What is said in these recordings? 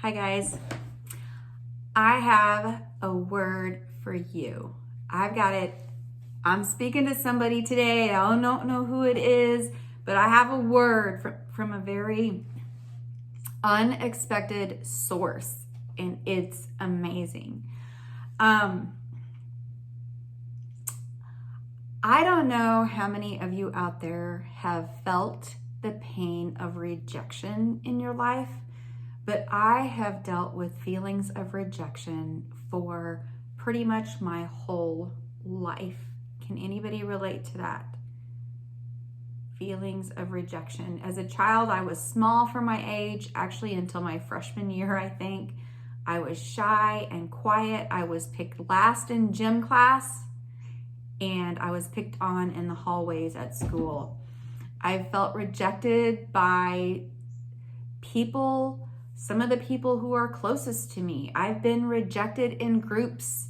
Hi guys, I have a word for you. I've got it. I'm speaking to somebody today. I don't know who it is, but I have a word from a very unexpected source, and it's amazing. I don't know how many of you out there have felt the pain of rejection in your life, but I have dealt with feelings of rejection for pretty much my whole life. Can anybody relate to that? Feelings of rejection. As a child, I was small for my age, actually until my freshman year, I think. I was shy and quiet. I was picked last in gym class, and I was picked on in the hallways at school. I felt rejected by people, some of the people who are closest to me. I've been rejected in groups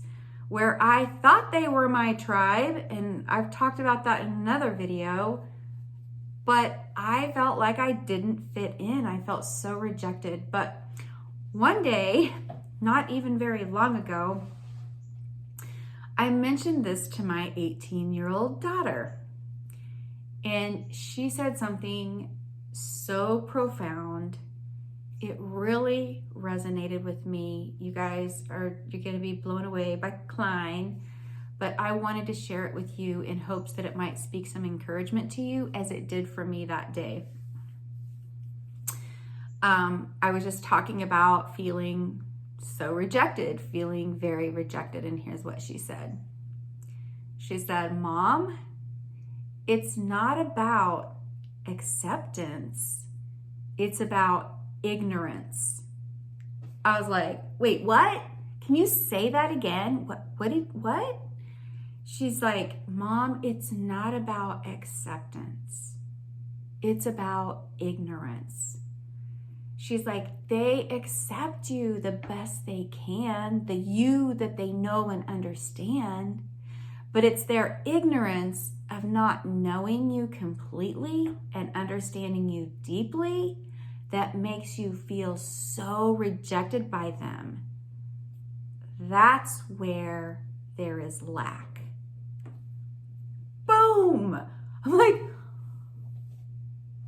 where I thought they were my tribe, and I've talked about that in another video, but I felt like I didn't fit in. I felt so rejected. But one day, not even very long ago, I mentioned this to my 18-year-old daughter, and she said something so profound. It really resonated with me. You're going to be blown away by Klein, but I wanted to share it with you in hopes that it might speak some encouragement to you, as it did for me that day. I was just talking about feeling so rejected, feeling very rejected, and here's what she said. She said, "Mom, it's not about acceptance. It's about ignorance." I was like, wait, what? Can you say that again? What? She's like, "Mom, it's not about acceptance. It's about ignorance." She's like, they accept you the best they can, the you that they know and understand, but it's their ignorance of not knowing you completely and understanding you deeply that makes you feel so rejected by them. That's where there is lack. Boom! I'm like,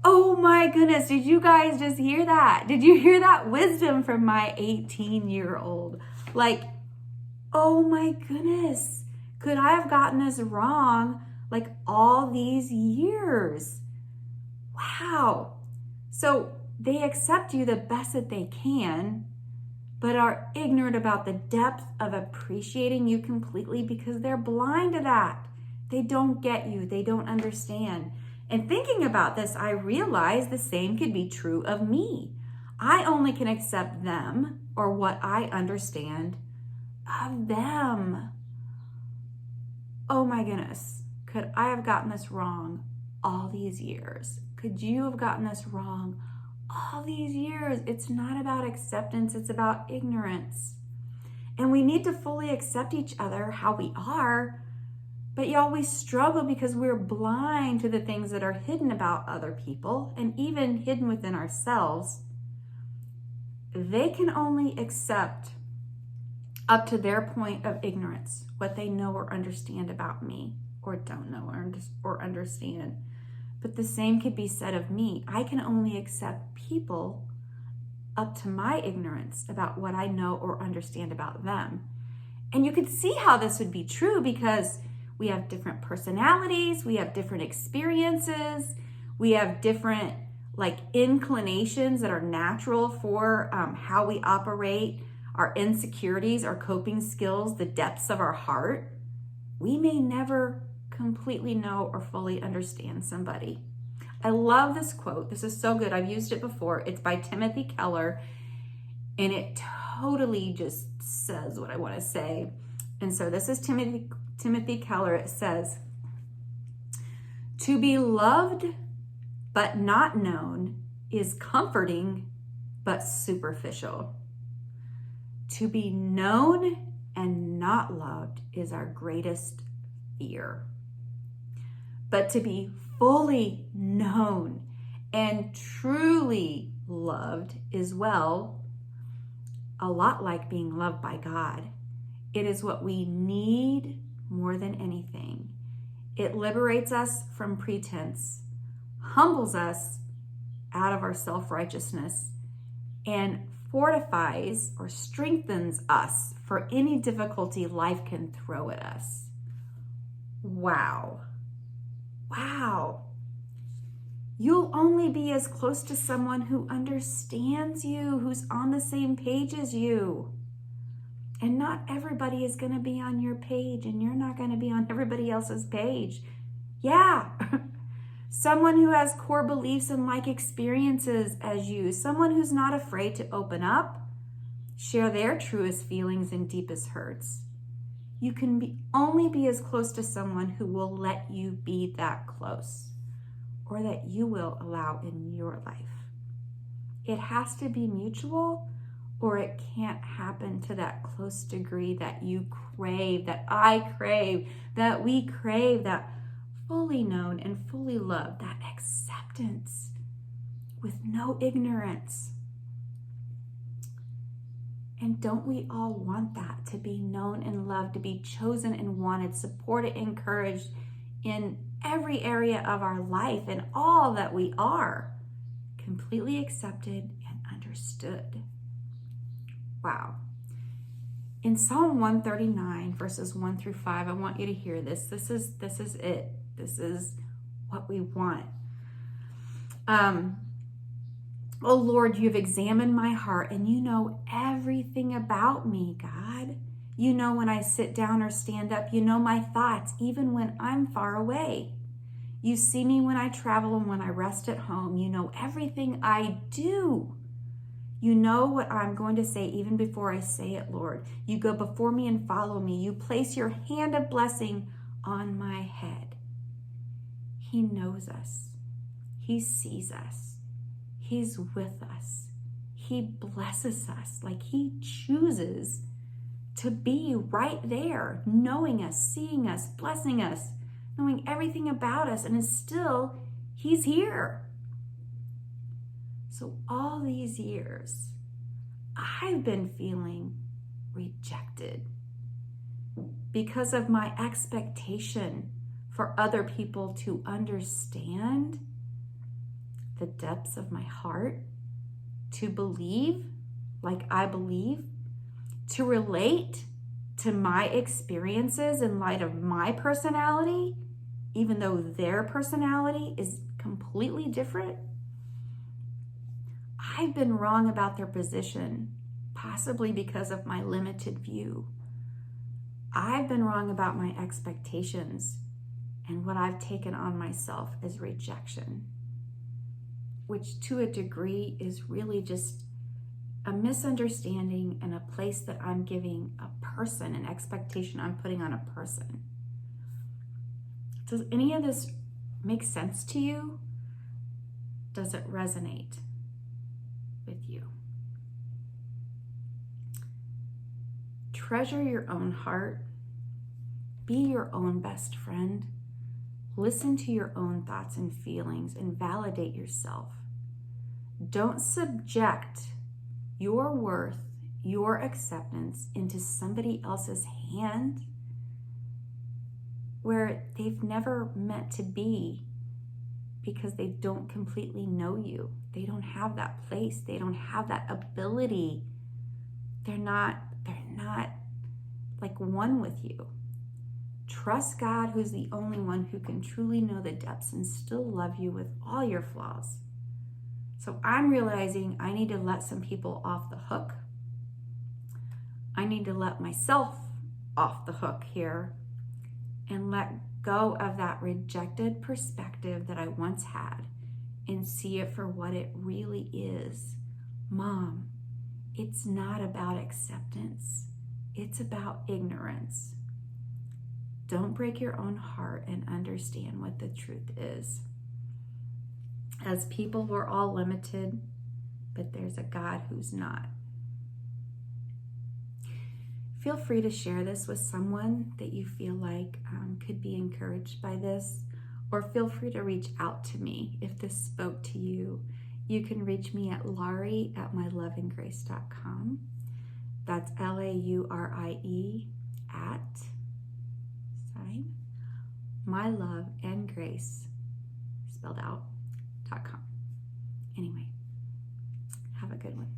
oh my goodness, did you guys just hear that? Did you hear that wisdom from my 18-year-old? Like, oh my goodness, could I have gotten this wrong like all these years? Wow. So they accept you the best that they can, but are ignorant about the depth of appreciating you completely because they're blind to that. They don't get you. They don't understand. And thinking about this, I realized the same could be true of me. I only can accept them or what I understand of them. Oh my goodness. Could I have gotten this wrong all these years? Could you have gotten this wrong all these years? It's not about acceptance, it's about ignorance. And we need to fully accept each other how we are, but y'all, we struggle because we're blind to the things that are hidden about other people and even hidden within ourselves. They can only accept up to their point of ignorance, what they know or understand about me, or don't know or understand. But the same could be said of me. I can only accept people up to my ignorance about what I know or understand about them. And you could see how this would be true because we have different personalities, we have different experiences, we have different inclinations that are natural for how we operate, our insecurities, our coping skills, the depths of our heart. We may never completely know or fully understand somebody. I love this quote. This is so good. I've used it before. It's by Timothy Keller, and it totally just says what I want to say. And so this is Timothy Keller. It says, "To be loved but not known is comforting but superficial. To be known and not loved is our greatest fear. But to be fully known and truly loved is, well, a lot like being loved by God. It is what we need more than anything. It liberates us from pretense, humbles us out of our self-righteousness, and fortifies or strengthens us for any difficulty life can throw at us. Wow. Wow. You'll only be as close to someone who understands you, who's on the same page as you. And not everybody is going to be on your page, and you're not going to be on everybody else's page. Yeah. Someone who has core beliefs and like experiences as you. Someone who's not afraid to open up, share their truest feelings and deepest hurts. You can only be as close to someone who will let you be that close, or that you will allow in your life. It has to be mutual, or it can't happen to that close degree that you crave, that I crave, that we crave, that fully known and fully loved, that acceptance with no ignorance. And don't we all want that, to be known and loved, to be chosen and wanted, supported, encouraged in every area of our life and all that we are, completely accepted and understood. Wow. In Psalm 139, verses 1 through 5, I want you to hear this. This is it. This is what we want. Oh Lord, you've examined my heart, and you know everything about me, God. You know when I sit down or stand up. You know my thoughts, even when I'm far away. You see me when I travel and when I rest at home. You know everything I do. You know what I'm going to say even before I say it, Lord. You go before me and follow me. You place your hand of blessing on my head. He knows us. He sees us. He's with us. He blesses us. Like he chooses to be right there, knowing us, seeing us, blessing us, knowing everything about us, and he's here. So all these years, I've been feeling rejected because of my expectation for other people to understand the depths of my heart, to believe like I believe, to relate to my experiences in light of my personality, even though their personality is completely different. I've been wrong about their position, possibly because of my limited view. I've been wrong about my expectations and what I've taken on myself as rejection, which to a degree is really just a misunderstanding and a place that I'm giving a person, an expectation I'm putting on a person. Does any of this make sense to you? Does it resonate with you? Treasure your own heart. Be your own best friend. Listen to your own thoughts and feelings and validate yourself. Don't subject your worth, your acceptance into somebody else's hand where they've never meant to be, because they don't completely know you. They don't have that place. They don't have that ability. They're not like one with you. Trust God, who's the only one who can truly know the depths and still love you with all your flaws. So I'm realizing I need to let some people off the hook. I need to let myself off the hook here and let go of that rejected perspective that I once had and see it for what it really is. Mom, it's not about acceptance. It's about ignorance. Don't break your own heart and understand what the truth is. As people, we're all limited, but there's a God who's not. Feel free to share this with someone that you feel like could be encouraged by this, or feel free to reach out to me if this spoke to you. You can reach me at Laurie@myloveandgrace.com. That's LAURIE at sign myloveandgrace spelled out .com. Anyway, have a good one.